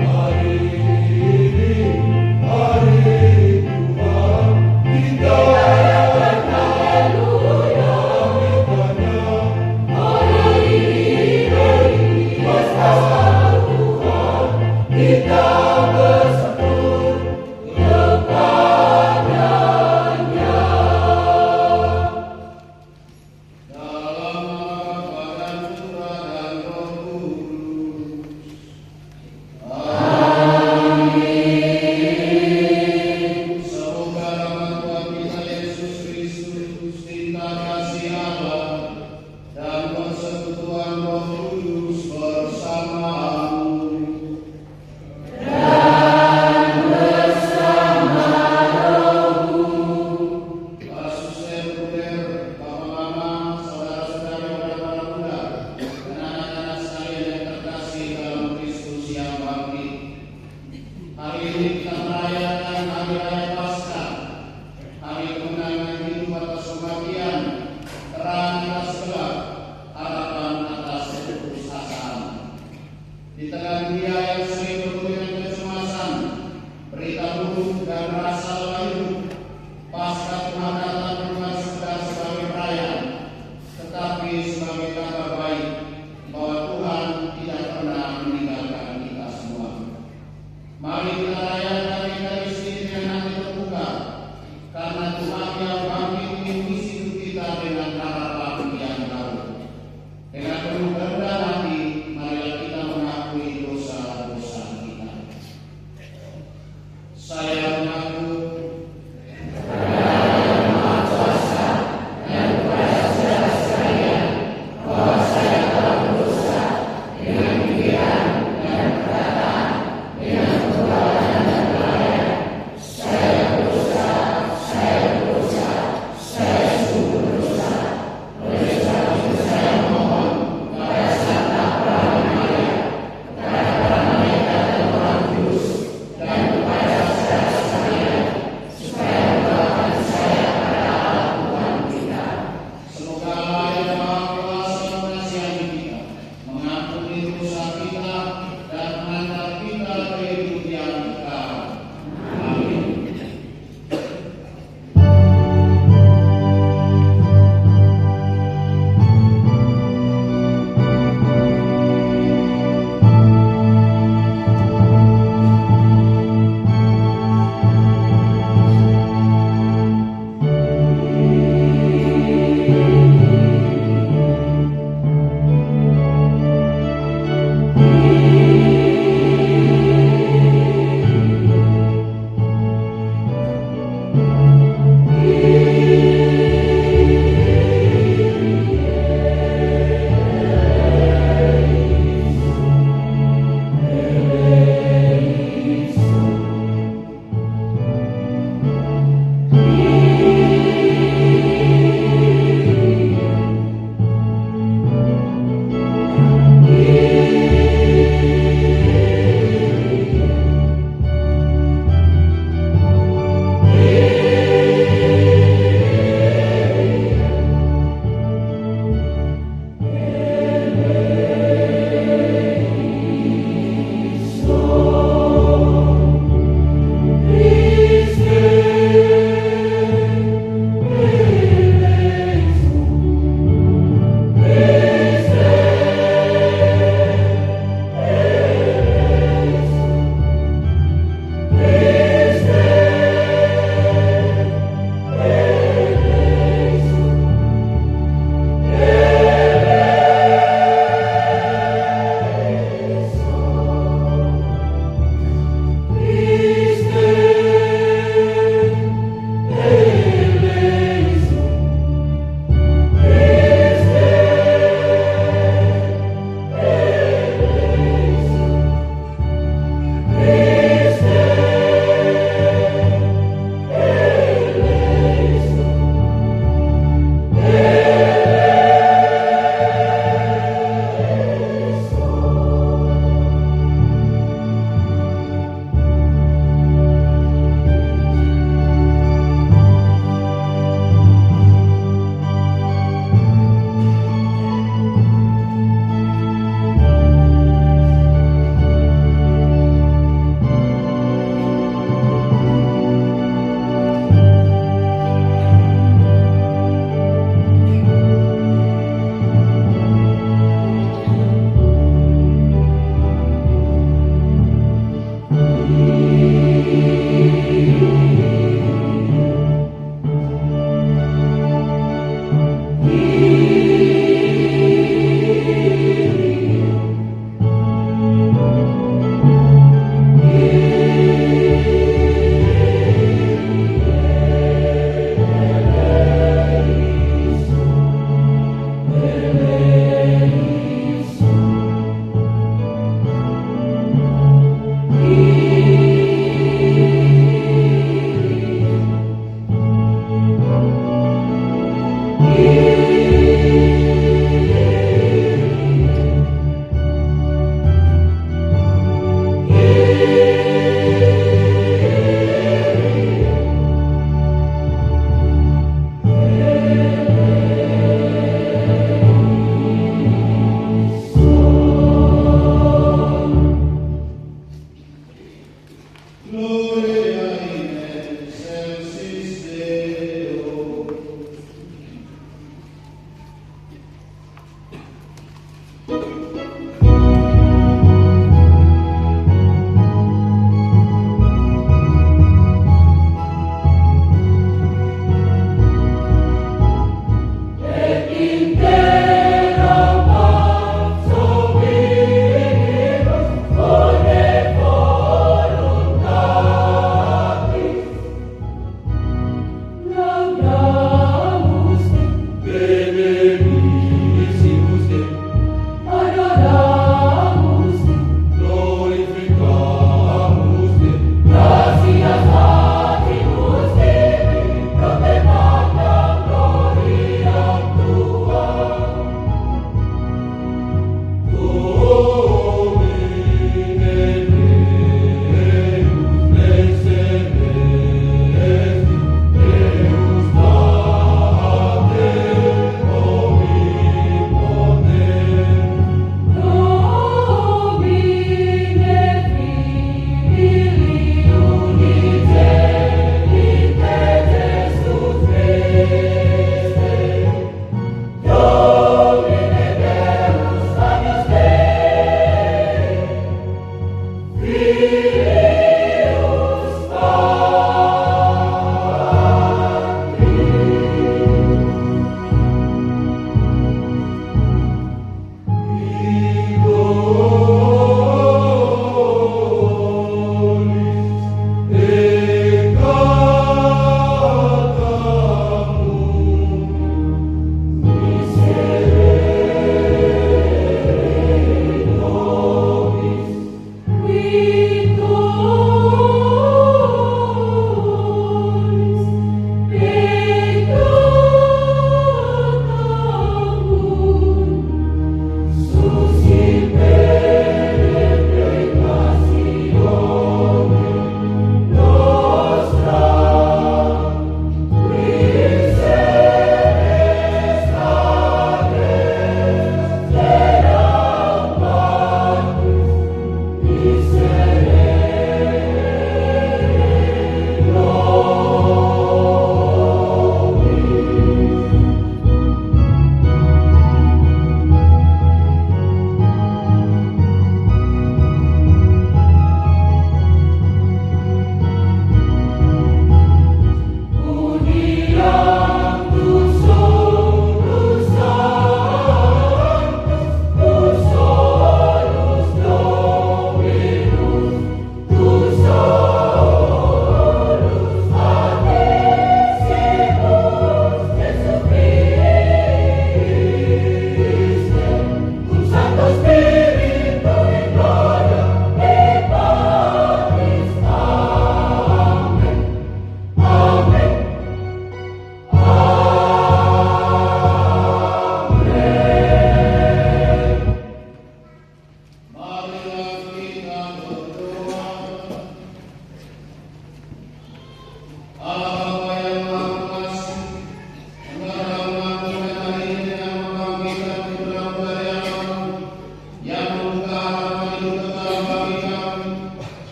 Hari ini, hari Tuhan, kita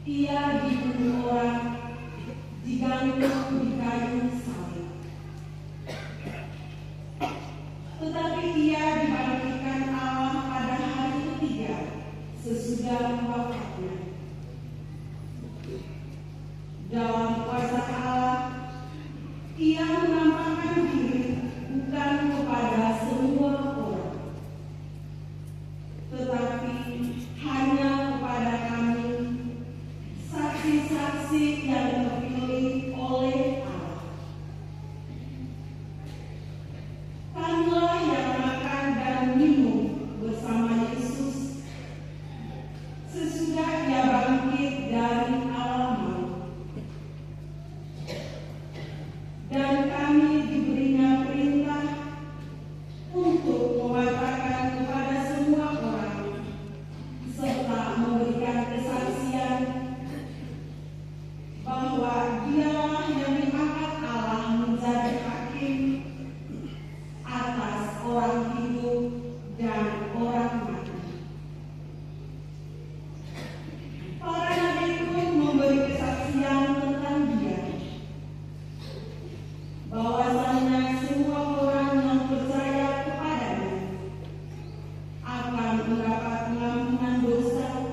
Ia dibunuh orang, digantung di kayu salib. Tetapi ia dibangkitkan Allah pada hari ketiga sesudah wafatnya. Dalam kuasa Allah, ia menampakkan diri bukan kepada semua orang, tetapi hanya kepada kami, saksi-saksi yang terpilih oleh Allah. Kamilah yang makan dan minum bersama Yesus sesudah ia bangkit dari alam maut. Dan kami diberinya perintah untuk mengatakan kepada semua orang serta memberikan kesaksian bahwa Dialah yang diangkat Allah menjadi hakim atas orang hidup dan orang mati. Para nabi pun memberi kesaksian tentang Dia, bahwasanya semua orang yang percaya kepadanya akan mendapat pengampunan dosa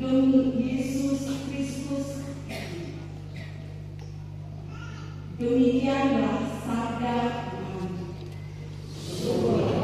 demi Yesus Kristus. Demikianlah sabda Tuhan.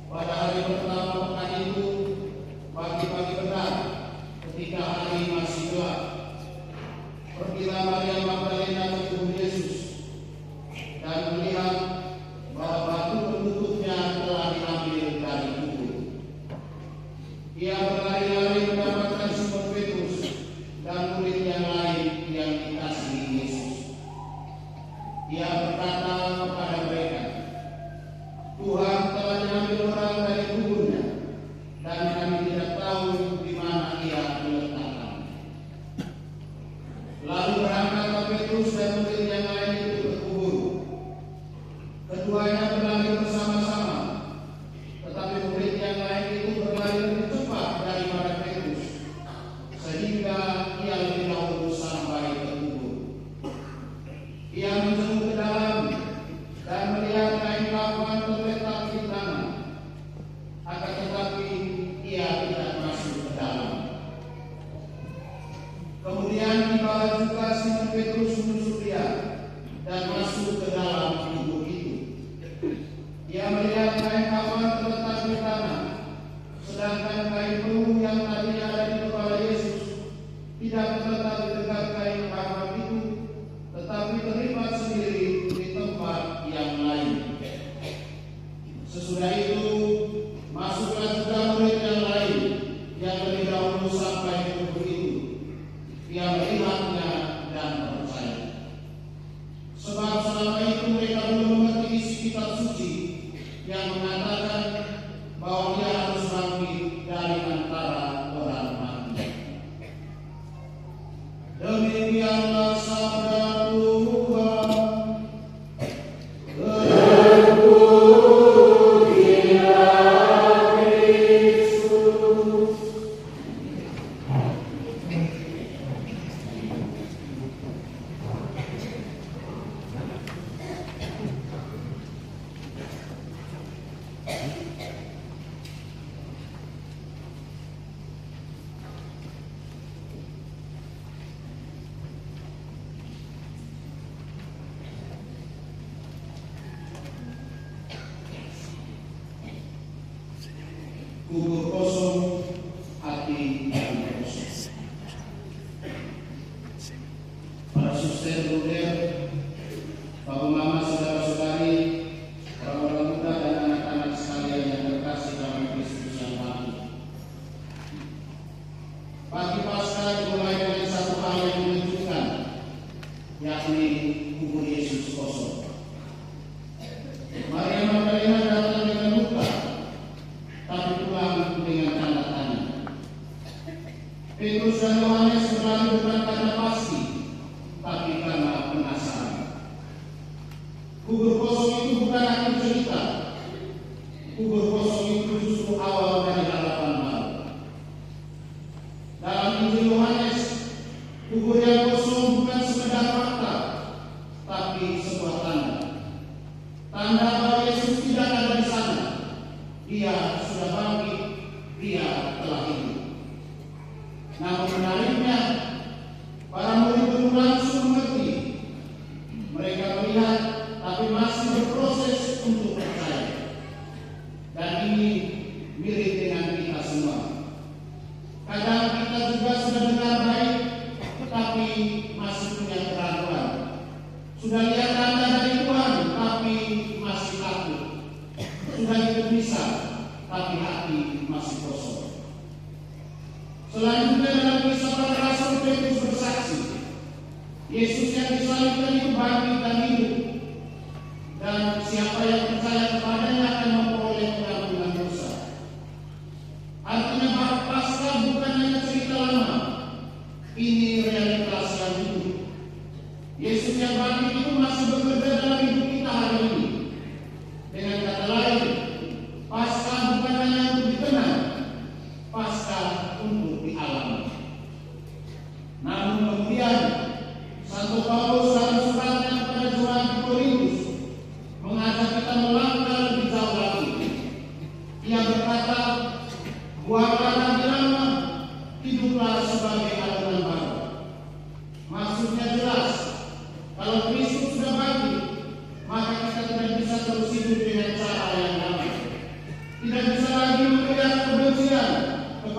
Pada hari pertama pekan itu, pagi-pagi benar, ketika hari masih gelap, pergilah Maria Magdalena ke tubuh Yesus dan melihat bahwa batu penutupnya telah diambil dari kubur. Ia berlari-lari mendapatkan Simon Petrus dan murid yang lain yang dikasihi Yesus. Ia berkata kepada mereka, "Tuhan telah diambil orang dari kuburnya, dan kami tidak tahu di mana ia diletakkan." Lalu berangkatlah Petrus dan murid yang lain itu ke kubur. Keduanya berlari bersama-sama, tetapi murid yang lain itu berlari lebih cepat daripada Petrus, sehingga ia lebih dahulu sampai ke kubur. Ia menjenguk ke dalam dan melihat kain kafan terletak di tanah, akan tetapi ia tidak masuk ke dalam. Kemudian tibalah juga Simon Petrus menyusul dia dan masuk ke dalam kubur itu. Ia melihat kain kafan terletak di tanah, sedangkan kain penuh yang tadinya ada di kepala Yesus tidak terletak di dekat kain kafan itu, tetapi terlipat sendiri di tempat yang lain. Sesudah itu masuklah juga murid yang lain yang lebih dahulu sampai ke kubur itu. Ia melihatnya dan percaya. Sebab selama itu mereka belum mengerti isi kitab suci yang mengatakan bahwa dia harus bangkit dari antara orang mati. Demikianlah sabda Tuhan. Kubur kosong, hati yang kosong. Para suster, bruder, bapak mama, saudara-saudari, orang-orang muda dan anak-anak sekalian yang terkasih dalam Kristus yang mati. Pagi Paskah dimulai dengan satu hal yang menunjukkan, yakni kubur Yesus kosong. Maria Magdalena datang dengan luka, tapi pulang dengan tanda tanya. Petrus dan Yohanes berlari bukan karena pasti, tapi karena penasaran. Kubur kosong itu bukan akhir cerita. Kubur kosong itu justru awal dari harapan baru. Dalam Injil Yohanes, kubur yang kosong bukan sekedar fakta, tapi sebuah tanda. Tanda bahwa Yesus tidak ada di sana. Dia sudah bangkit, dia telah hidup. Namun menariknya, para murid belum langsung mengerti. Mereka melihat, tapi masih berproses untuk percaya. Dan ini mirip dengan kita semua. Kadang kita juga sudah dengar baik, tetapi masih punya keraguan. Sudah lihat tanda dari Tuhan, tapi masih takut. Sudah itu bisa, tapi hati masih kosong. Selanjutnya dalam kisah para rasul, Petrus bersaksi, Yesus yang disalibkan itu bangkit dan hidup, dan siapa yang percaya kepadanya akan memperoleh pengampunan dosa. Artinya Paskah bukan hanya cerita lama,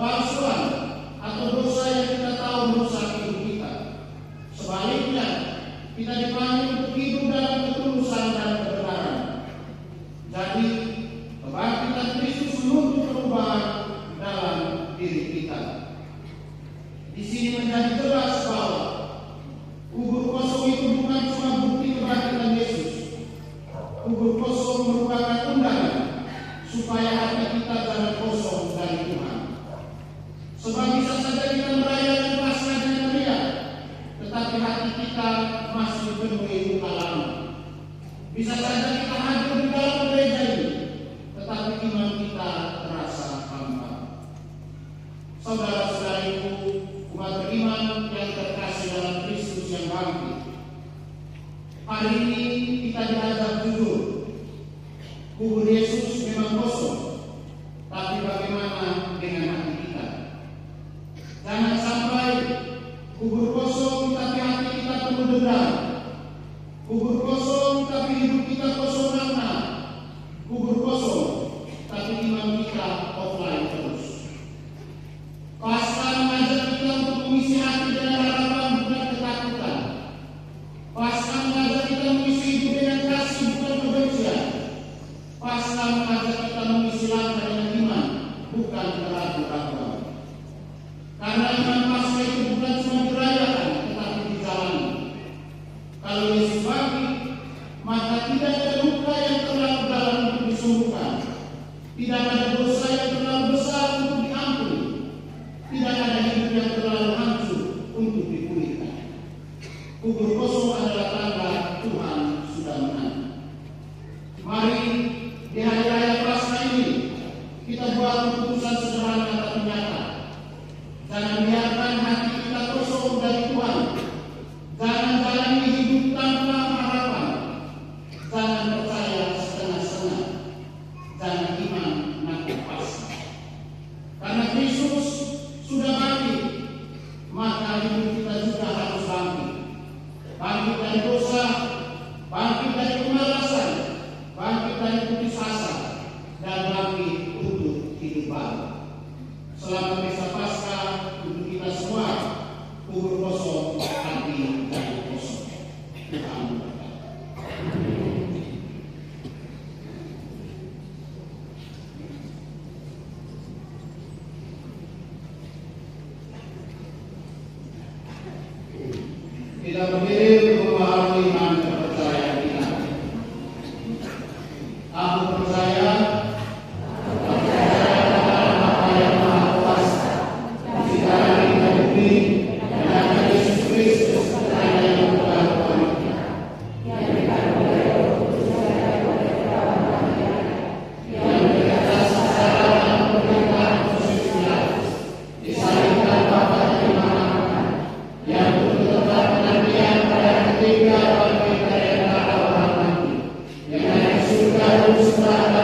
kepalsuan, atau dosa yang kita tahu merusak hidup kita. Sebaliknya, kita dipanggil untuk hidup dalam ketulusan dan kebenaran. Jadi, kebangkitan Kristus menuntut perubahan dalam diri kita. Di sini menjadi jelas bahwa kubur kosong itu bukan cuma bukti kebangkitan Yesus. Kubur kosong merupakan undangan supaya hati kita jangan kosong dari Tuhan. Sebab bisa saja kita merayakan Paskah dengan meriah, tetapi hati kita masih dipenuhi luka lama. Bisa saja kita hadir di dalam gereja ini, tetapi iman kita terasa hampa. Saudara-saudariku, umat beriman yang terkasih dalam Kristus yang bangkit, hari ini kita diajak jujur. Kubur Yesus memang kosong, tapi bagaimana dengan hati kita? Jangan sampai kubur kosong tapi hati kita penuh dendam. Kubur kosong tapi hidup kita kosong makna. Kubur kosong tapi iman kita offline terus. Paskah mengajak kita untuk mengisi hati dengan harapan bukan ketakutan. Paskah mengajak kita mengisi hidup dengan kasih bukan kebencian. Paskah mengajak kita mengisi langkah dengan iman bukan keraguan-raguan. Karena iman Paskah itu bukan cuma dirayakan tetapi dijalani. Kalau Yesus bangkit, maka tidak ada luka yang terlalu dalam untuk disembuhkan. Tidak ada dosa yang terlalu besar untuk diampuni. Tidak ada hidup yang terlalu hancur untuk dipulihkan. Kubur kosong adalah tanda Tuhan sudah menang. Mari di hari raya Paskah ini kita buat keputusan sederhana tapi nyata. Jangan biarkan hati kita kosong dari Tuhan. Jangan jalani hidup tanpa harapan. Jangan percaya setengah-setengah. Jangan iman nakut Paskah. Karena Kristus sudah bangkit, maka hidup kita juga harus bangkit. Bangkit dari dosa, bangkit dari kemalasan, bangkit dari putus asa, dan bangkit untuk hidup baru. Selamat Pesta Paskah untuk kita semua. Kubur kosong, hati jadi kosong. Tuhan memberkati. Kita berdiri untuk memahami iman kepercayaan kita. Aku percaya dalam apa yang Maha Kuasa, menciptakan kita bumi dan Yesus Kristus Putranya yang telah berkorban, yang dikandung oleh Roh Kudus dan oleh perawan Maria, yang berkata secara dan pemerintahan Yesus Pilatus, disalibkan Bapa di mana-mana, yang bertetap penantian pada ketiga bangkit dari antara orang mati, yang dari surga terus berada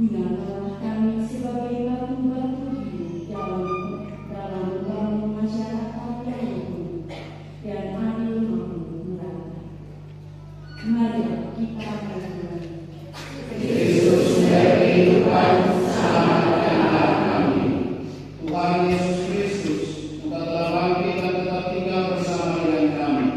Gunakanlah kami sebagai batu-batu hidup dalam membangun masyarakat yang rukun dan adil makmur merata. Mari kita berdoa. Yesus sumber kehidupan, selamatkanlah kami. Tuhan Yesus Kristus, Engkau telah bangkit dan tetap tinggal bersama dengan kami.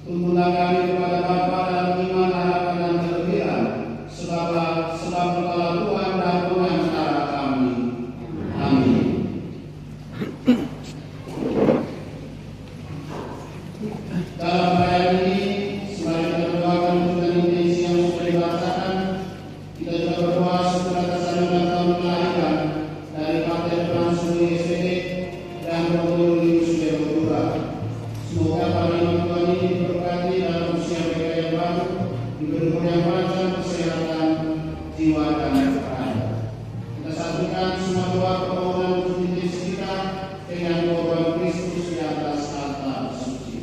Tuntunlah kami kepada Bapa dalam iman, harapan dan kegembiraan, sebab Engkaulah Tuhan dan pengantara kami. Amin. Dalam perayaan ini, sembari kita berdoakan untuk intensi yang sudah dibacakan, kita juga berdoa setelah atas ulang tahun kelahiran dari Partai Pelangsung SPD dan Romo Julius Sudara. Semoga para imam Tuhan ini diberkati dalam usia mereka yang baru, diberi umur yang panjang, kesehatan, jiwa dan kepercayaan. Kita satukan semua doa permohonan untuk intensi kita dengan korban Kristus di atas altar suci.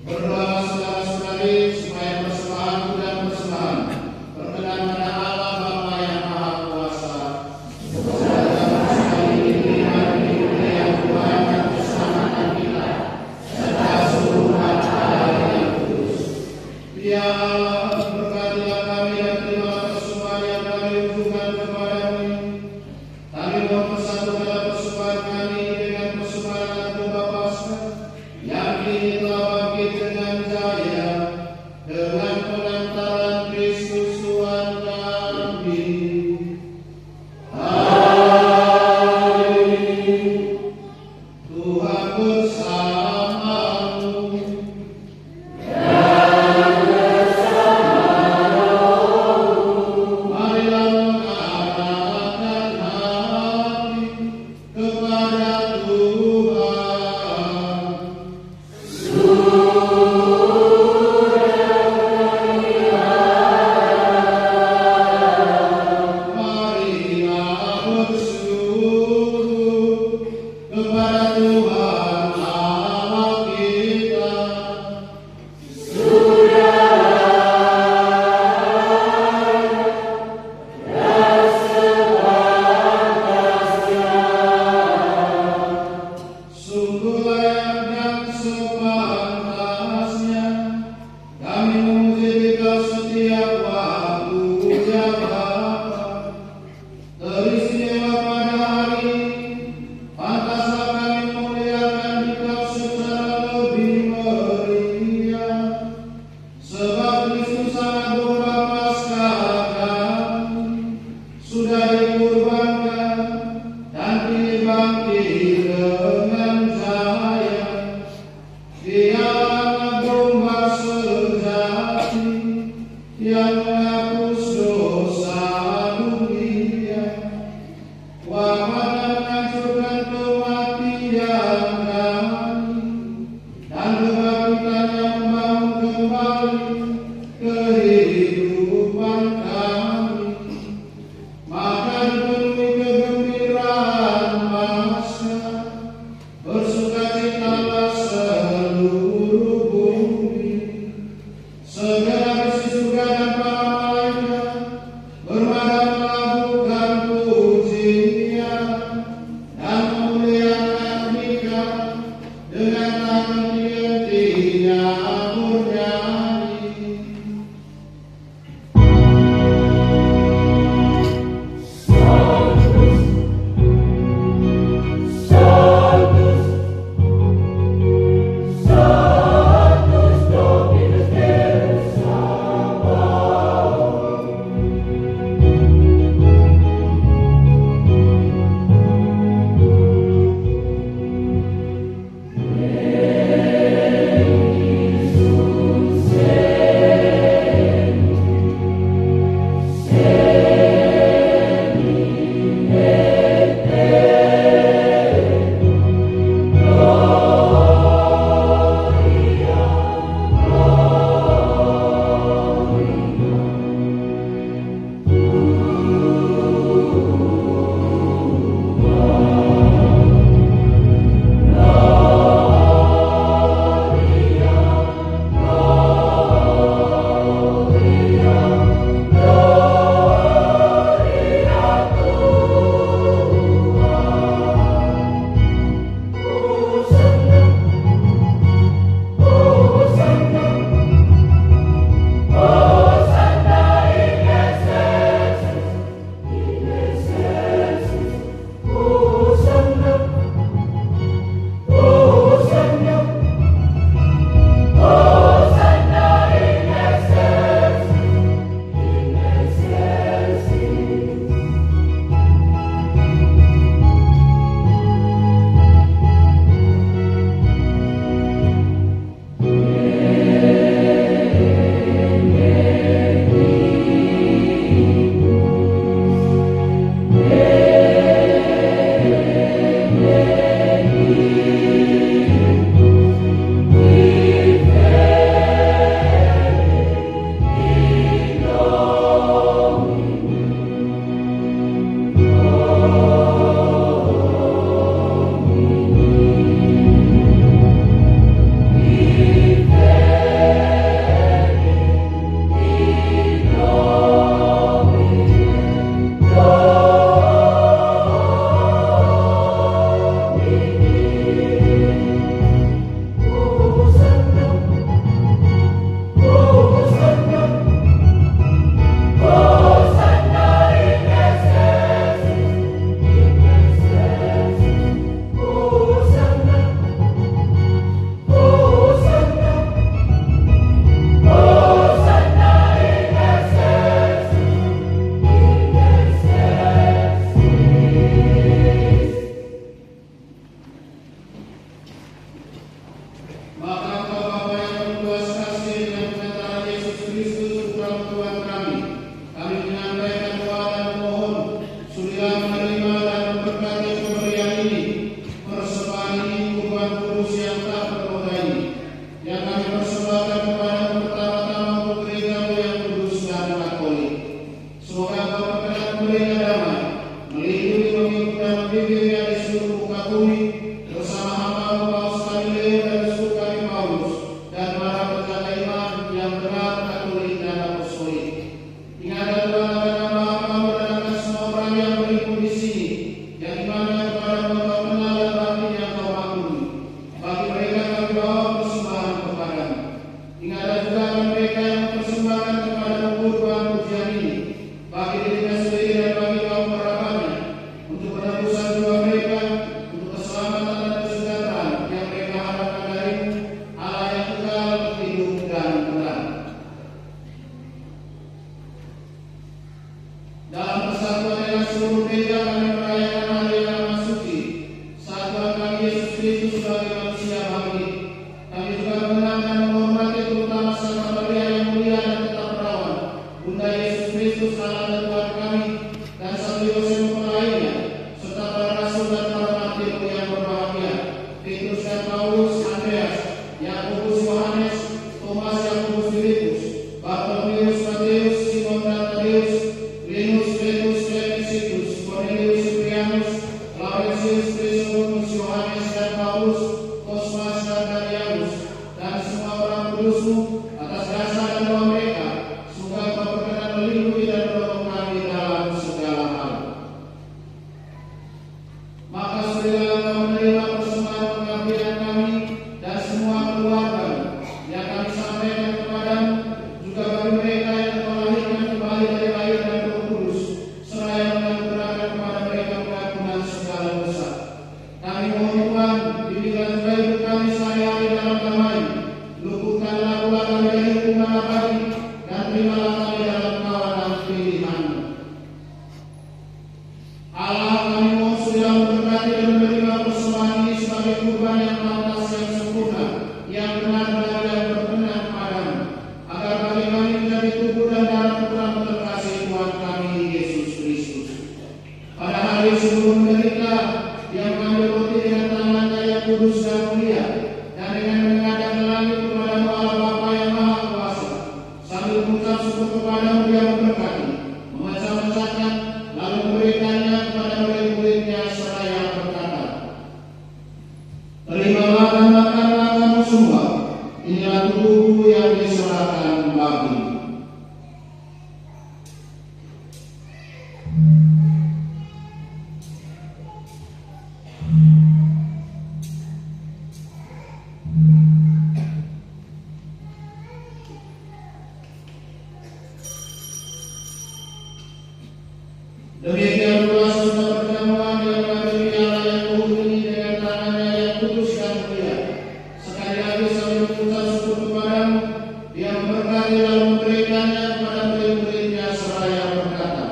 Berdoa saudara-saudari supaya persembahanku dan persembahan berkenan pada Allah Bapa yang Maha Kuasa. Semoga sekali diberikan yang Tuhan yang bersamakan kita, serta seluruh umat Allah yang kudus. Ya Allah, berkatilah kami dan terima persembahan yang kami ujukan kepadamu. Kami mohon persatukanlah persembahan kami dengan persembahan Agung Paskah yang kini telah bangkit dengan jaya dengan pengantaran Kristus Tuhan kami. Amin. Tuhan bersamamu. Marilah mengarahkan hati kepada Tuhan. Marilah bersujud kepada Tuhan Allah kita. Sungguh layak dan sepantasnya kami memuji Engkau setiap waktu, ya Bapa. Teristimewa pada hari ini, pantaslah kami memuliakan Engkau secara lebih meriah, sebab Kristus Agung Paskah kami sudah dikurbankan dan kini bangkit dengan jaya. Dialah domba sejati yang menghapus dosa dunia, wafat dan menghancurkan kematian kami, dan kebangkitan yang membangun kembali kehidupan kami. Maka dipenuhi kegembiraan Paskah, bersukacitalah seluruh kudus-Mu atas dasar dan doa mereka, semoga Engkau berkenan melindungi dan menolong kami dalam segala hal. Maka surilah Engkau menerima persembahan pengabdian kami dan semua keluarga yang kami sampaikan kepadamu, juga bagi mereka yang Engkau lahirkan kembali dari air dan Roh Kudus, seraya menganugerahkan kepada mereka pengampunan segala dosa. Kami mohon Tuhan, bimbingkan juga hidup kami sehari-hari dalam damai, luputkanlah pula kami dari hukuman abadi, dan terimalah kami dalam kawanan pilihan-Mu. Allah, kami mohon sudah memberkati dan menerima persembahan ini sebagai kurban yang pantas, yang sempurna, yang benar dan yang berkenan padamu, agar bagi kami menjadi tubuh dan darah putra terkasih Tuhan kami Yesus Kristus. Pada hari sebelum menderita, Dia mengambil roti dengan tangannya yang kudus dan mulia, dan dengan menghadap ke langit kepada Allah Bapa yang Maha Kuasa, sambil mengucap syukur kepadamu Dia memberkati, memecah-mecahkan, lalu memberikannya kepada murid-muridnya seraya berkata, "Terimalah dan makanlah kamu semua, inilah tubuhku yang diserahkan bagimu." Demikian pula sesudah perjamuan Dia mengambil piala yang kuhut ini dengan tangannya yang kudus dan mulia. Sekali lagi sambil mengucap syukur kepadamu, Dia memberkati lalu memberikannya kepada murid-muridnya seraya berkata,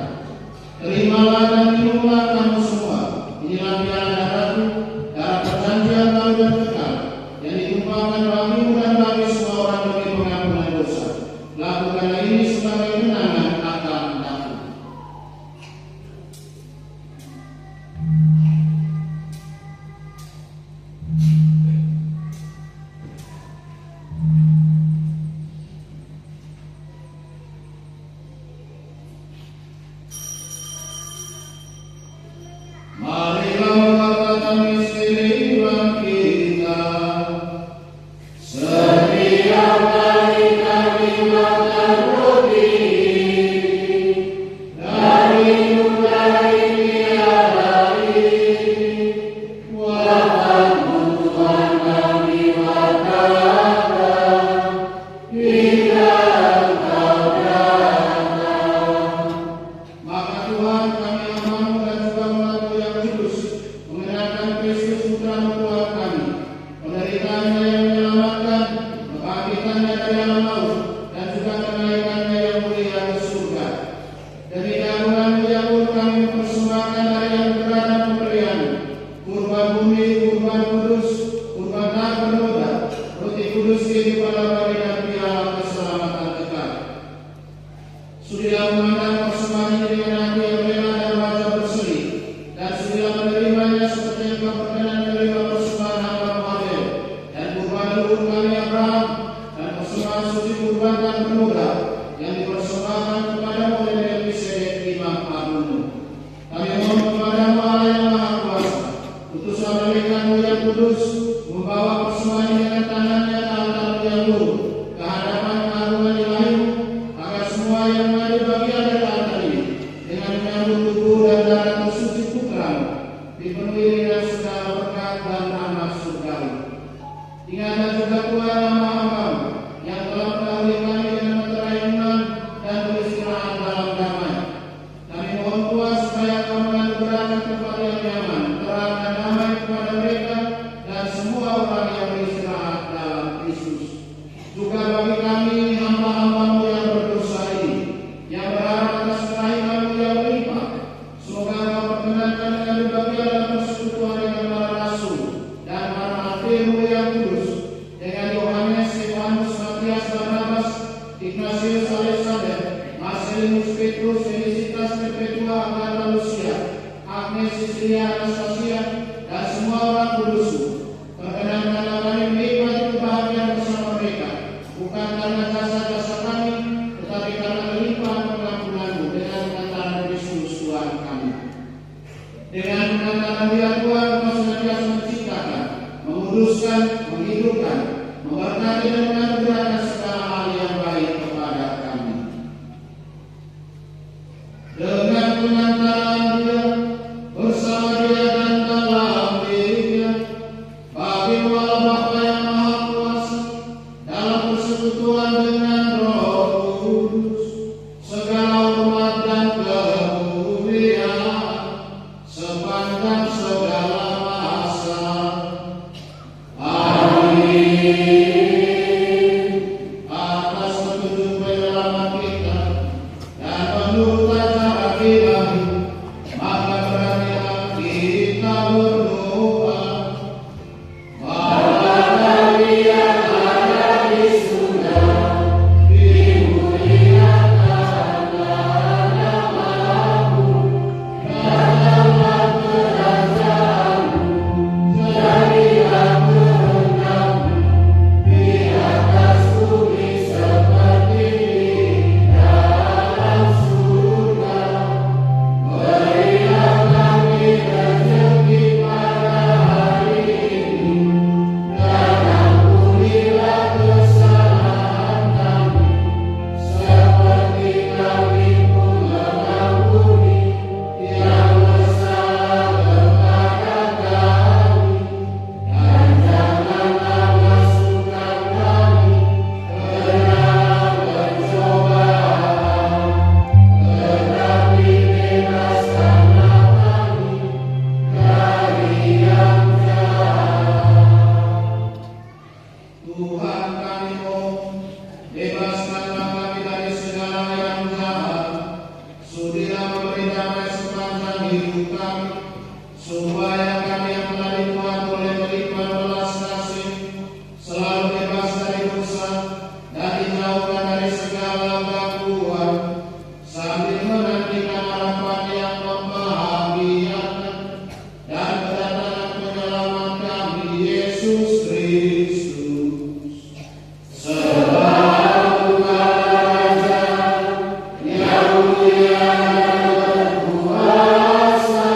"Terimalah dan minumlah kamu semua, inilah piala darahku, darah perjanjian baru dan kekal, yang ditumpahkan bagimu dan bagi semua orang demi pengampunan dosa. Lakukanlah ini sebagai kenangan akan aku." Marilah mengatakan misteri iman kita. Setiap kali kami makan roti dan minum dari piala ini, walaupun Tuhan kami katakan, hingga Engkau datang. Maka Tuhan, kami amanmu dan juga melaku yang kudus, mengenalkan Kristus Putra Tuhan kami, penderitaannya yang menyelamatkan, kebangkitannya dari alam maut, dan juga kenaikannya yang mulia ke surga. Demi keagungan-Mu yang pun kami mempersembahkan dari anugerah dan pemberian-Mu, kurban bumi, kurban kudus, kurban tak bernoda, roti kudus kehidupan abadi dan piala keselamatan kekal. Sudilah memandang persembahan ini dengan hati yang rela dan wajah berseri, dan sudilah menerimanya seperti Engkau berkenan menerima persembahan hamba-Mu Abel, dan kurban leluhur kami Abraham, dan persembahan suci kurban tak bernoda yang dipersembahkan kepadamu oleh Melkisedek imam agung-Mu. Kami mohon kepadamu Allah yang Maha Kuasa, utuslah malaikat-Mu yang kudus, membawa persembahan ini dengan tangannya ke altar-Mu yang luhur, ke hadapan keagungan ilahi-Mu, agar semua yang mengambil bagian dari altar ini dengan menyambut tubuh dan darah tersuci Putra-Mu dipenuhi dengan segala berkat dan rahmat surgawi. Ingatlah juga Tuhan hamba-Hamba-Mu yang telah mendahului kami dengan meterai iman dan beristirahat dalam damai. Kami mohon Tuhan supaya Kau menganugerahkan tempat yang nyaman, terang dan damai kepada mereka dan semua orang yang beristirahat dalam Kristus. Juga bagi kami hamba-hamba-Mu yang berdosa ini, yang berharap atas kerahiman-Mu yang berlimpah, semoga Kau perkenankan dengan berbahagia dalam persekutuan dengan para rasul dan para martir-Mu yang kudus, dengan Yohanes, Stefanus, Matias, Barnabas, Ignatius, Alexander, Marcelinus, Petrus, Felicitas, Perpetua, Agatha, Lucia, Agnes, Sisilia, Anastasia, dan semua orang kudus-Mu. Perkenankanlah kami menikmati kebahagiaan bersama mereka, bukan karena jasa-jasa kami, tetapi karena kelimpahan pengampunan-Mu dengan pengantaran Kristus Tuhan kami. Dengan pengantaran Dia Tuhan, Kau senantiasa menciptakan, menguduskan, menghidupkan, memberkati dan menganugerahkan persekutuan dengan Roh Kudus, segala hormat dan kemuliaan sepanjang segala masa. Amin. Atas petunjuk penyelamat kita dan penurutan cara ilahi, maka beranilah kita berdoa. Bapa yang ada di surga, dimuliakanlah namamu, datanglah kerajaanmu, jadilah kehendakmu di atas bumi seperti di dalam surga. Berilah kami rezeki pada hari ini, dan ampunilah kesalahan kami, seperti kami pun mengampuni yang bersalah kepada kami. Dan janganlah masukkan kami ke dalam pencobaan, tetapi bebaskanlah kami dari yang jahat. Tuhan kami, bebaskanlah kami dari segala yang jahat. Sudilah memberi damai sepanjang hidup kami, supaya kami yang telah dibuat oleh limpahan belas kasih selalu bebas dari dosa dan dijauhkan dari segala gangguan, sambil menantikan harapan yang membahagiakan dan kedatangan penyelamat kami, Yesus Kristus. Sebab Tuhan Raja yang mulia dan berkuasa,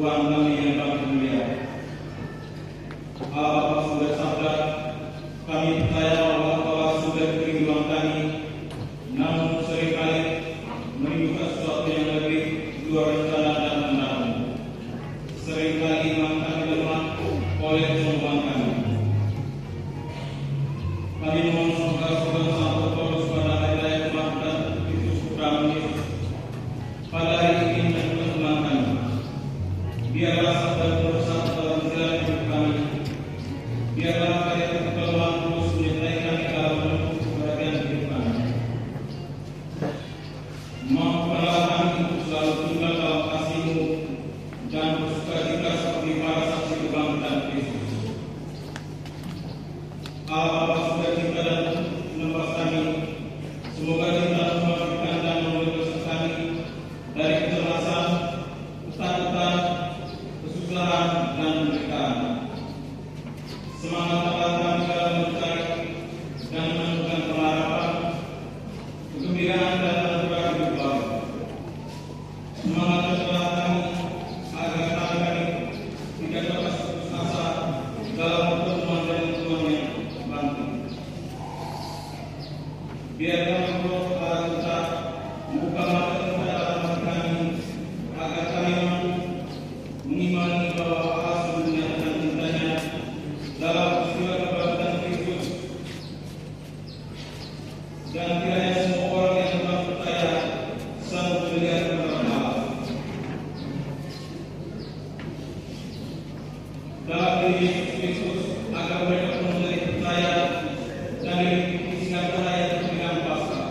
Tuhan kami yang kami mulia. Allah Bapa sudah sabda, kami percaya bahwa Allah sudah beri ruang kami, namun seringkali menimbulkan sesuatu yang lebih luar rencana dan mendalam. Seringkali iman kami lemah oleh kemampuan kami. Kami mohon semoga Tuhan Santo Paulus pada hari raya kebangkitan Kristus Putra Yesus pada hari ini dan teman kami. Biarlah sabda bersatu dalam jalan hidup kami. Biarlah karya pertolongan terus menyertai kami dalam menempuh kebahagiaan hidup kami. Mampukanlah kami untuk selalu tinggal dalam kasih-Mu dan bersukacita seperti para saksi kebangkitan Kristus. Allah Bapa sudah cinta dan menebas kami. Semoga cinta membangkitkan dan membebaskan kami dari kecemasan, ketakutan, kesusahan dan penderitaan. Semangatlah kami dalam mencari dan menemukan pengharapan, kegembiraan dan anugerah hidup baru. Semangatlah kami agar kami tidak dapat putus asa dalam pertemuan dan Tuhan yang bangkit. Biarlah Roh Allah kita membuka mata kita dalam hati kami agar kami mampu mengimani bahwa Allah sudah menyatakan cintanya dalam peristiwa kebangkitan Kristus, dan kiranya semua orang yang telah percaya selalu melihat kepada Allah. Dalam diri Yesus Kristus agar mereka pun menjadi percaya dan dimiliki sehingga percaya dengan Paskah.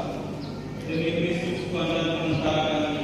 Demi Kristus Tuhan dan Pementara kami.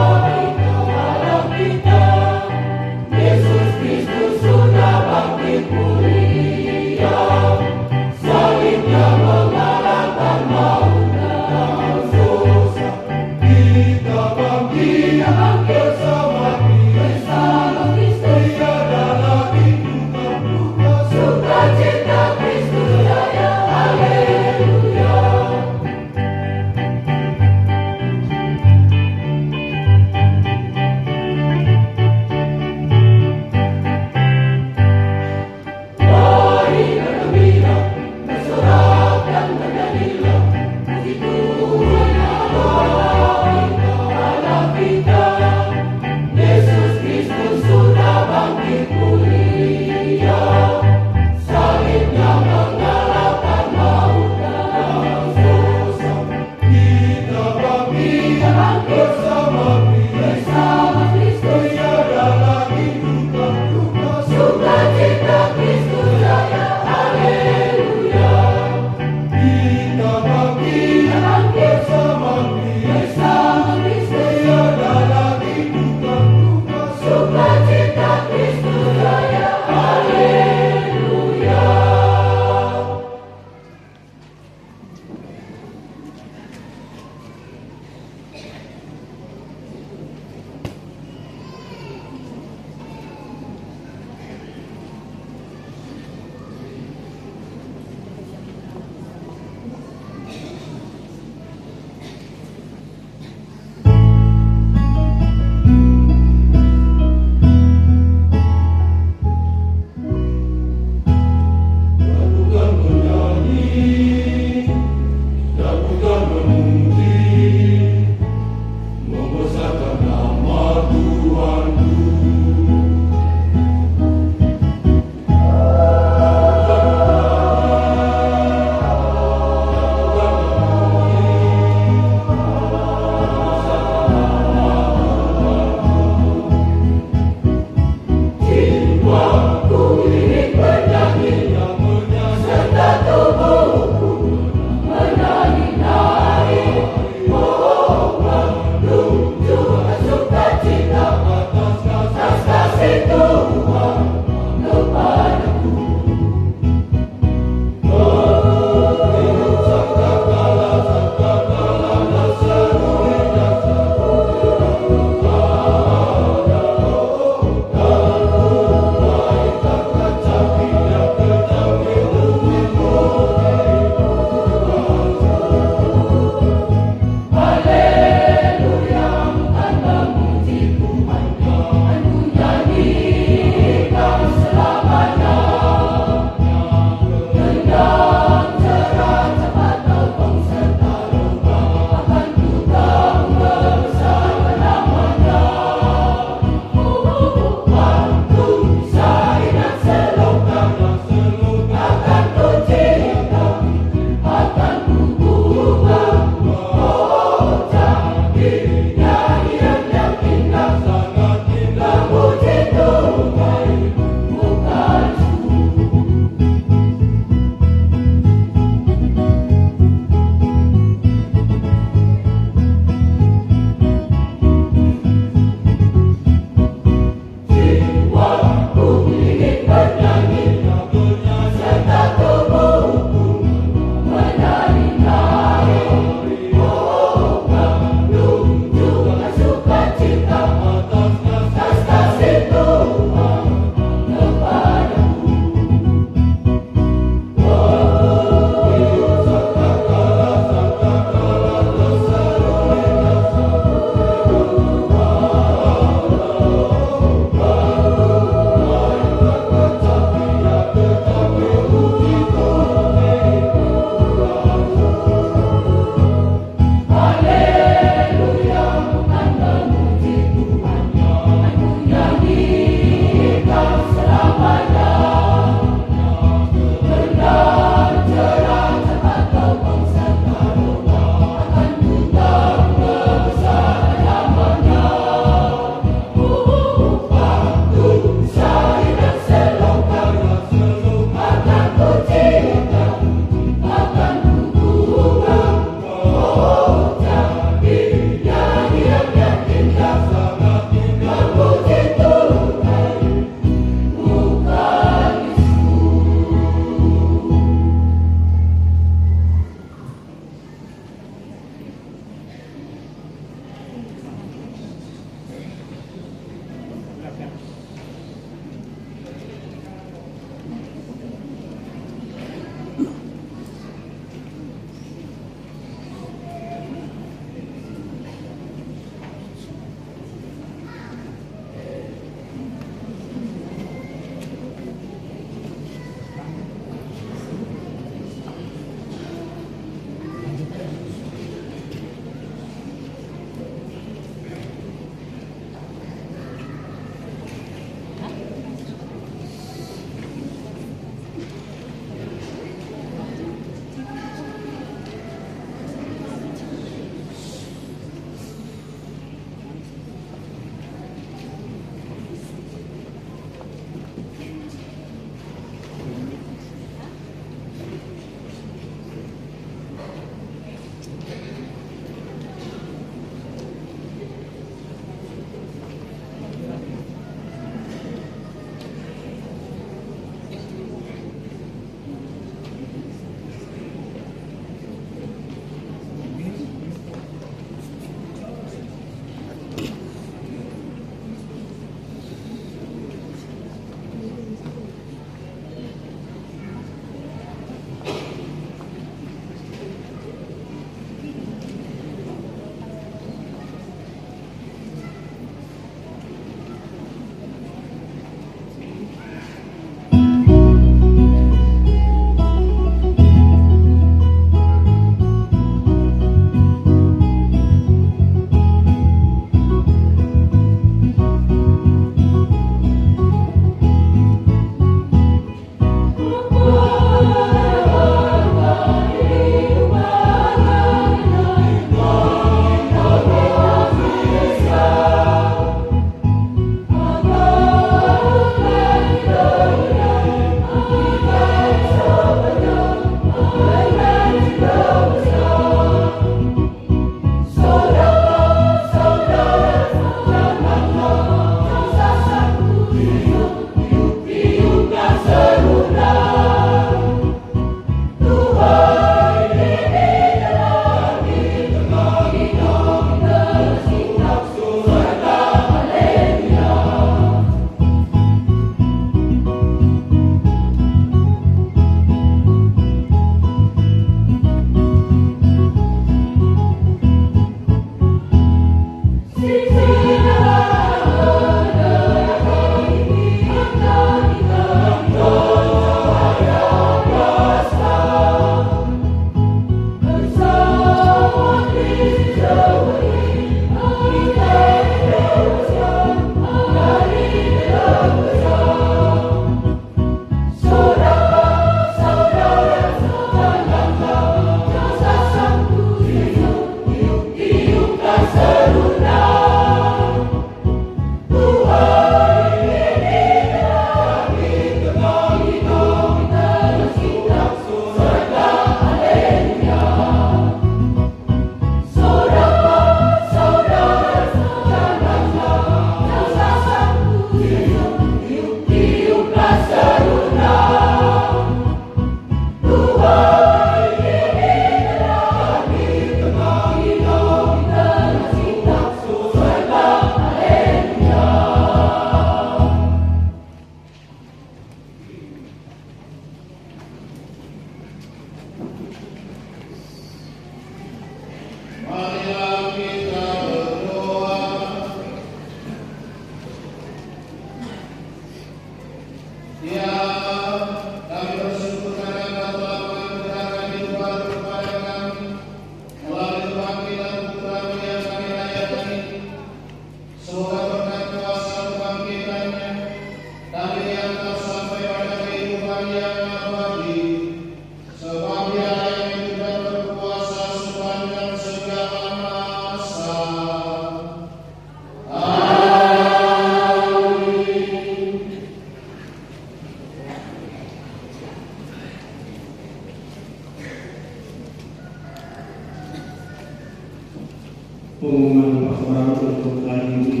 pengumuman pastoral untuk hari ini.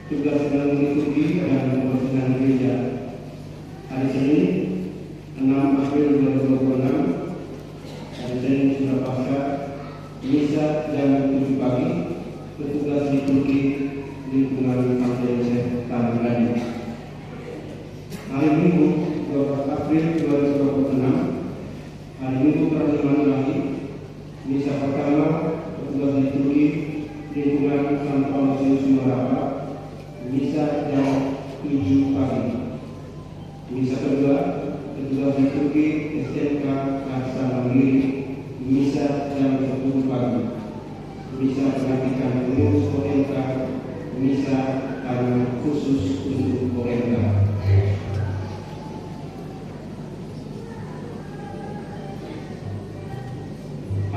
Tugas sedang mengikuti dan membersihkan gereja. Hari Senin 6 April 2026, hari Senin sudah Paskah, misa jam 7 pagi, petugas liturgi lingkungan Pantai Yosef Tangerang. Hari Minggu 12 April 2026, hari Minggu pertemuan lagi, misa pertama petugas liturgi lingkungan San Paulus Muraba, misa jam 7 pagi. Misa kedua petugas liturgi SMK Karsa Mandiri, misa jam 10 pagi. Misa pelantikan pengurus OMK, misa karena khusus untuk OMK.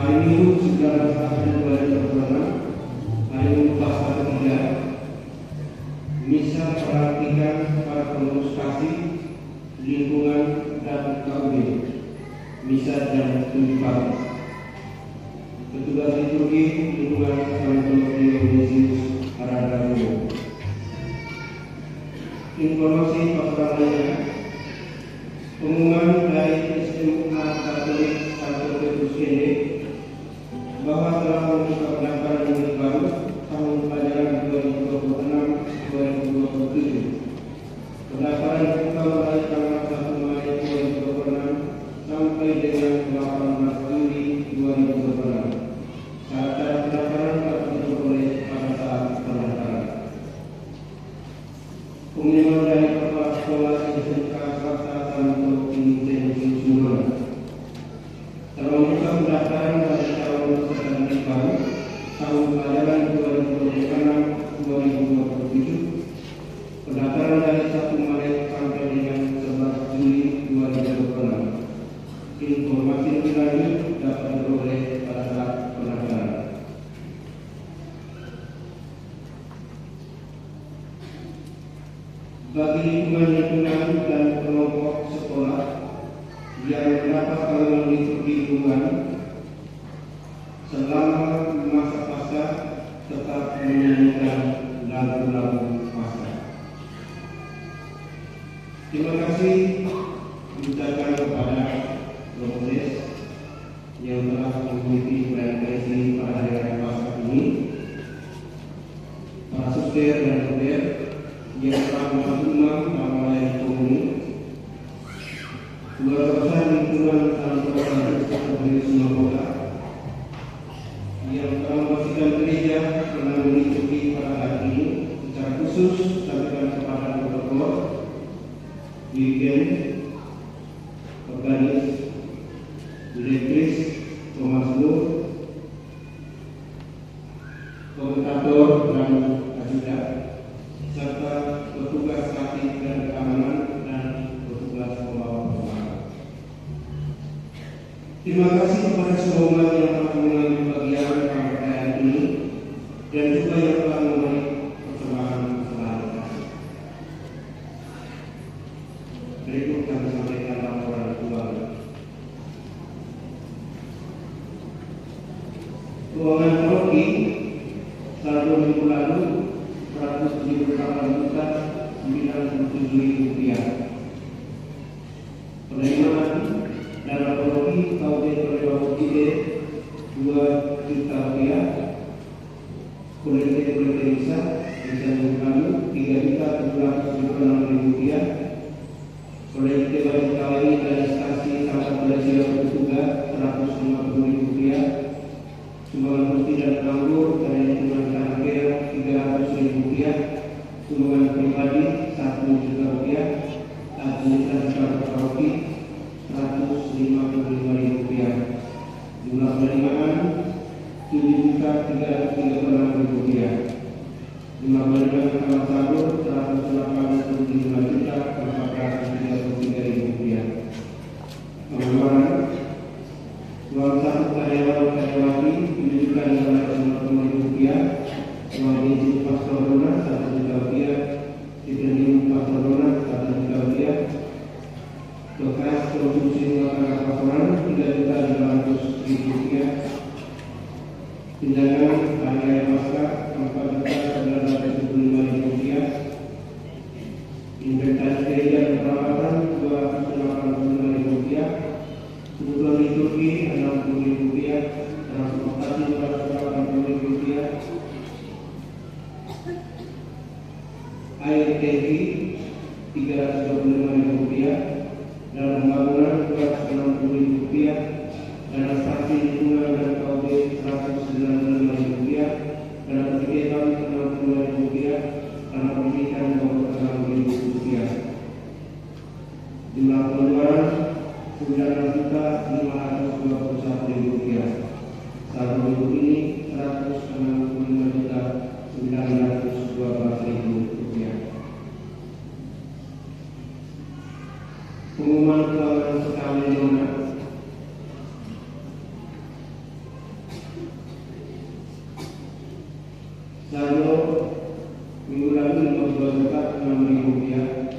Hari Minggu 19 April 2026, hari Minggu Paskah ketiga, misa pelantikan para pengurus kasih lingkungan dan KUB, misa jam 7 pagi. Petugas liturgi lingkungan Santo Dionysius Haradaru. Informasi pastoral lainnya, pengumuman dari SMA Katolik Santo Petrus Kende bahwa telah membuka pendaftaran unit baru tahun pelajaran 2026-2027. Pendaftaran dibuka mulai tanggal 1 Maret 2026 sampai dengan 18 Juli 2026. Syarat pendaftaran dapat diperoleh pada saat pendaftaran. Pengumuman dari Kepala Sekolah SMK Swasta Santo Dionysius Muraba telah membuka pendaftaran pada calon peserta didik baru tahun pelajaran 2026-2027. Pendaftaran dari 1 Maret sampai dengan 11 Juli 2026. Informasi lebih lanjut dapat diperoleh pada saat pendaftaran. Bagi lingkungan dan kelompok sekolah yang mendapat kalangan liturgi lingkungan selama masa Paskah tetap menyanyikan lagu-lagu Paskah. Terima kasih diucapkan kepada Proses yang telah mengikuti presentasi pada hari raya Paskah ini, para suster dan dokter yang telah menerima amal komuni, keluarga besar lingkungan Santo Dionysius Muraba yang telah membersihkan gereja menanggung liturgi pada hari ini, secara khusus sampaikan kepada protokol, dirjen, organis, direktris, pemasmur, komentator dan ajudan, serta petugas kasih dan keamanan dan petugas pembawa pembawa. Terima kasih kepada semua umat yang telah mengambil bagian dalam perayaan ini dan juga yang telah memberi persembahan kasih. Berikut kami sampaikan laporan keuangan. Keuangan paroki saldo minggu lalu Rp178.097.000. Penerimaan dana paroki Kabupaten Kota 2 juta rupiah. Kolektif desa minggu lalu Rp3.706.000. Kolektif kawin dari stasi Sangat Malaysia Portugal Rp150.000. Sumbangan putih dan anggur dari lingkungan Tanah Merah Rp300.000. Sumbangan pribadi Rp1 juta. Administrasi paroki Rp155.000. Jumlah penerimaan Rp7.336.000. Jumlah penerimaan kamar saldo Rp185.433.000. Pengeluaran uang satu karyawan karyawati menunjukkan Rp500.000. Uang izin pastor dona Rp1 juta. Stipendium pastor dona Rp1 juta. Bekas konsumsi rumah tangga pastoran Rp3.500.000. Tunjangan hari raya Paskah Rp4.975.000. Inventaris gereja dan perawatan Rp285.000. Kebutuhan liturgi Rp60.000. Transportasi Rp280.000. Air tangki Rp325.000. Dalam pembangunan Rp260.000. Dana stasi lingkungan dan KUB Rp195.000. Dana kegiatan Rp65.000. Dana pendidikan Rp60.000. Jumlah pengeluaran Rp9.521.000. Saldo minggu ini Rp165.912.000. Pengumuman keuangan sekali mana? Saldo minggu lalu Rp52.600.000.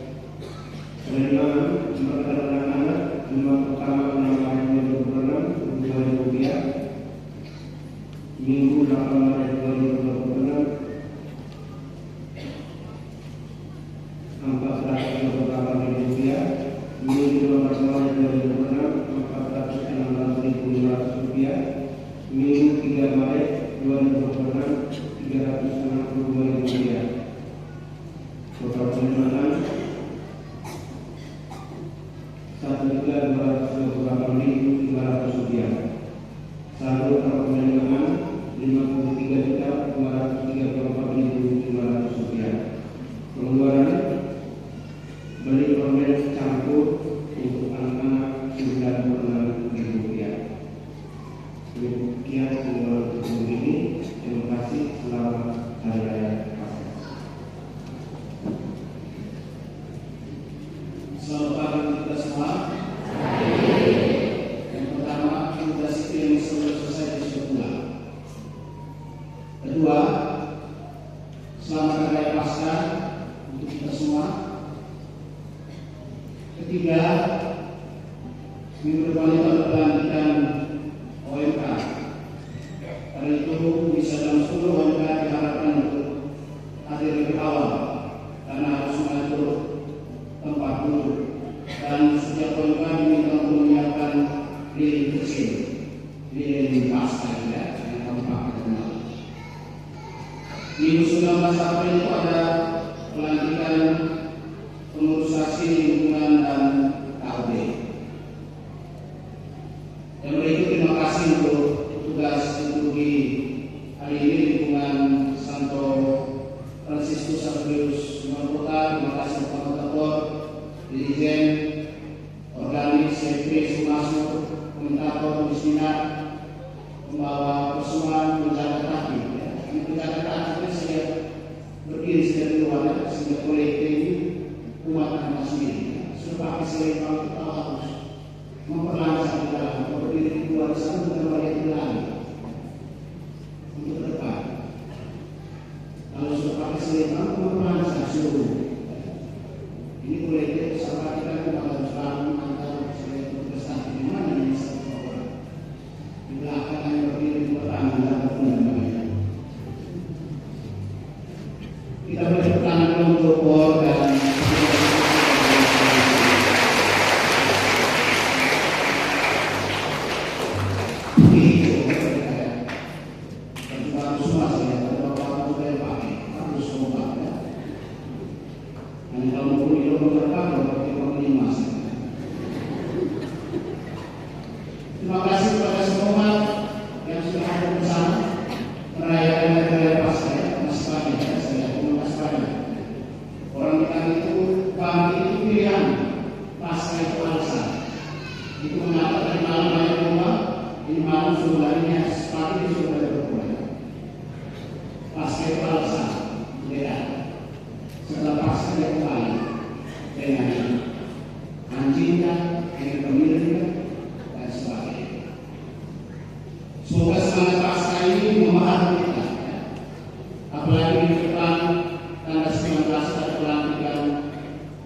Penerimaan jumlah anak-anak jumlah pertama penambahan Rp26.000. Minggu 8 Maret 2026 Rp428.000. Minggu 12 Maret 2026 Rp416.500. Minggu 3 Maret 2026 Rp362.000. Total penerimaan Rp1.228.500. Saldo penerimaan Rp53.234.500. Pengeluaran beli permen campur untuk anak-anak Rp96.000. Demikian pengeluaran untuk minggu ini. Terima kasih. Selamat Hari Raya Paskah. Selamat pagi kita semua. Yang pertama, kita sipil yang sudah selesai disuruh pulang. Kedua, selamat Hari Raya Paskah untuk kita semua. Ketiga, minggu depan kita berlantikan OMK. Karena itu bisa jam 10 OMK diharapkan untuk hadir lebih awal karena harus mengatur tempat duduk dan setiap OMK diminta untuk menyiapkan lilin kecil, lilin Paskah ya, yang kamu pakai kenal. Minggu 19 April itu ada pelantikan pengurus saksi lingkungan dan KUB. Dan berikut terima kasih untuk tugas liturgi hari ini lingkungan Santo Fransiskus Xavier Kota. Terima kasih Pak Ketua, Dirjen, Organik, Sekretariat Masuk, Komentator, Bismillah, membawa persembahan menjaga kaki. Menjaga kaki saya berdiri sejak luar sehingga kolektif ini umat anak sendiri. Sudah pakai selain kalau kita harus memperlancar di dalam berdiri di luar sana bukan balik lagi untuk ke depan. Kalau sudah pakai selain kalau memperlancar seluruh. Ini kolektif sama kita kita harus bangun antara selain prestasi di mana yang bisa dibawa. Di belakang yang berdiri di pertama dan pengembangan. Kita berperan untuk dan terima kasih kepada semua yang sudah hadir bersama merayakan Hari Raya Paskah. Masih pagi ya, saya terima kasih banyak. Orang kita itu pagi itu pilihan, Paskah itu alasan. Itu mengapa tadi malam banyak rumah, ini malam sudah harinya pagi itu sudah berpulang. Paskah itu alasan, beda. Setelah Paskah dia kembali dengan anjingnya, dengan pemiliknya, dan sebagainya. Semoga semangat Paskah ini memahami kita, ya. Apalagi di depan tanggal 19 ada pelantikan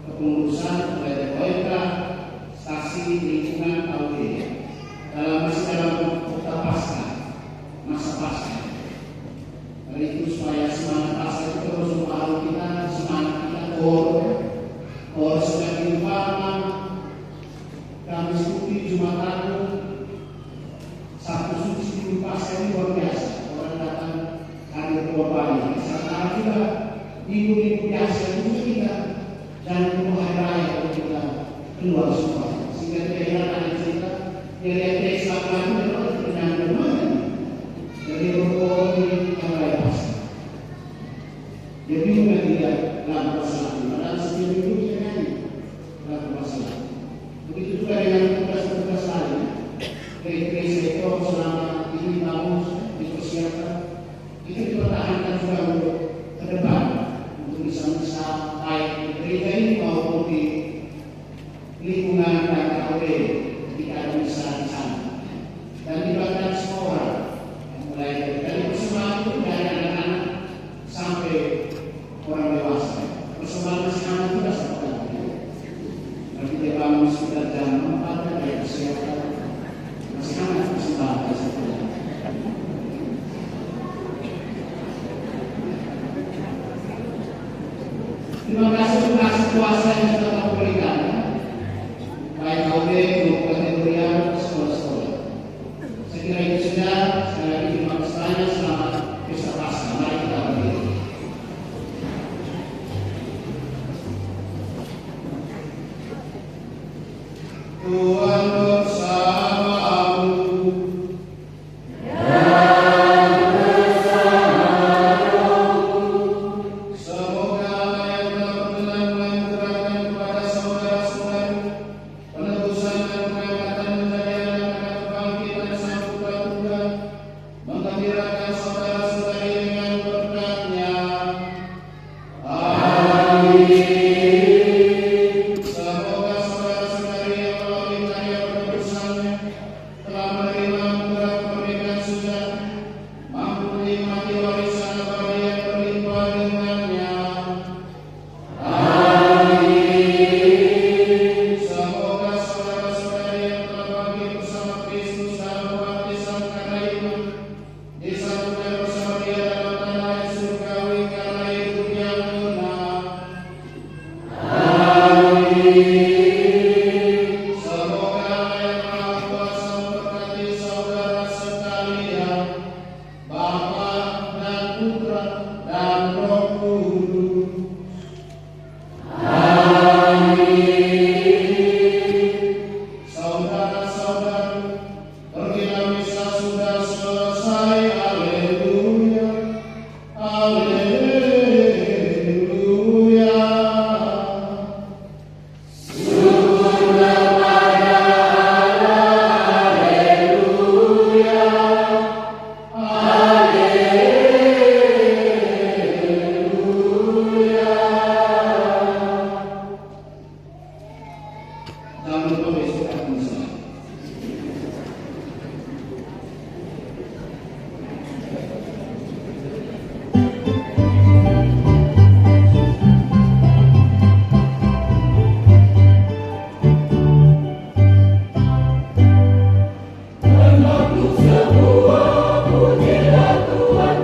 kepengurusan oleh OMK, stasi lingkungan KUB. Masih dalam masa Paskah. Jumat Agung, Sabtu Suci di Pasca ini luar biasa. Orang datang hadir korban. Serta juga minggu-minggu biasa juga kita dan hari raya kalau kita keluar semua. Sehingga kita ada cerita yang Islam lagi memang penyanyi dari rokok ini yang raya Pasca. Jadi juga tidak dalam masalah. Padahal setiap minggu kita nyanyi dalam masalah. Begitu juga dengan tugas-tugas lain. Gereja sektor selama ini tahun dipersiapkan, itu dipertahankan juga untuk ke depan, untuk bisa baik di gereja ini maupun di lingkungan dan KOD jika ada bisa di sana. Dan dilibatkan semua orang, mulai dari persembahan itu dari anak-anak sampai orang dewasa. Persembahan masih anak juga sampai lagi. Kalau kita bangun sekitar jam 4 dari persiapan masih anak persembahan. Terima kasih atas kuasa yang telah memberikan, baik KOD maupun kategorial sekolah-sekolah. Saya kira itu saja. Sekali lagi terima kasih banyak. Selamat Pesta Paskah. Mari kita berdiri. Tuhan bersamamu. Semoga apa yang telah berkenan menganugerahkan kepada saudara-saudara penebusan dan pengangkatan menjadi anak-anak kebangkitan Sang Putra Tunggal, menggembirakan saudara-saudari dengan berkat-Nya. Amin. Semoga saudara-saudari yang melalui karya penebusannya telah menerima anugerah kemerdekaan sejati, mampu menikmati warisan abadi yang berlimpah dengannya. Amin. Semoga saudara-saudari yang telah bangkit bersama Kristus dalam baptisan karena iman, disatukan bersama Dia dalam tanah yang surgawi karena hidup yang benar. Amin. Semoga Allah yang Maha Kuasa memberkati saudara sekalian, Bapa dan Putra dan Roh Kudus. Amin. Saudara-saudara, pergilah misa sudah selesai. Haleluya. Haleluya. Jangan lupa besok akan misa. Pujilah Tuhan.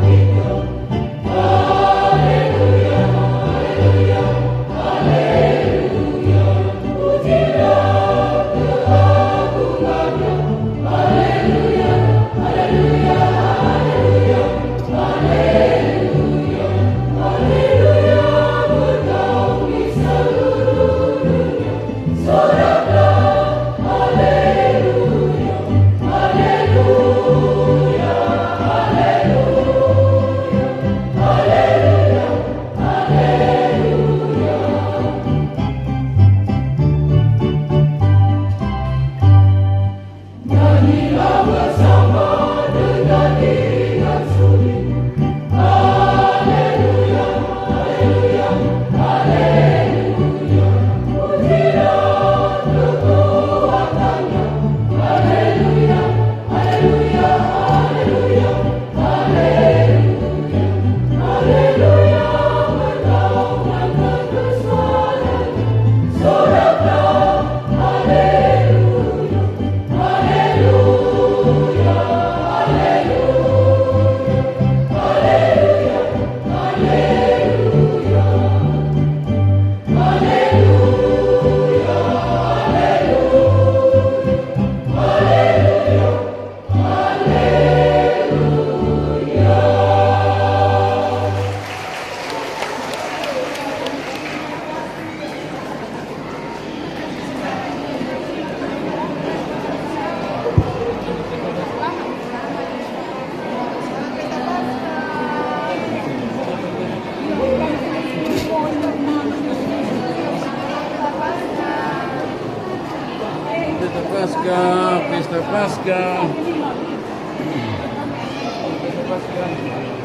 Paskah, pesta Paskah. Pesta Paskah.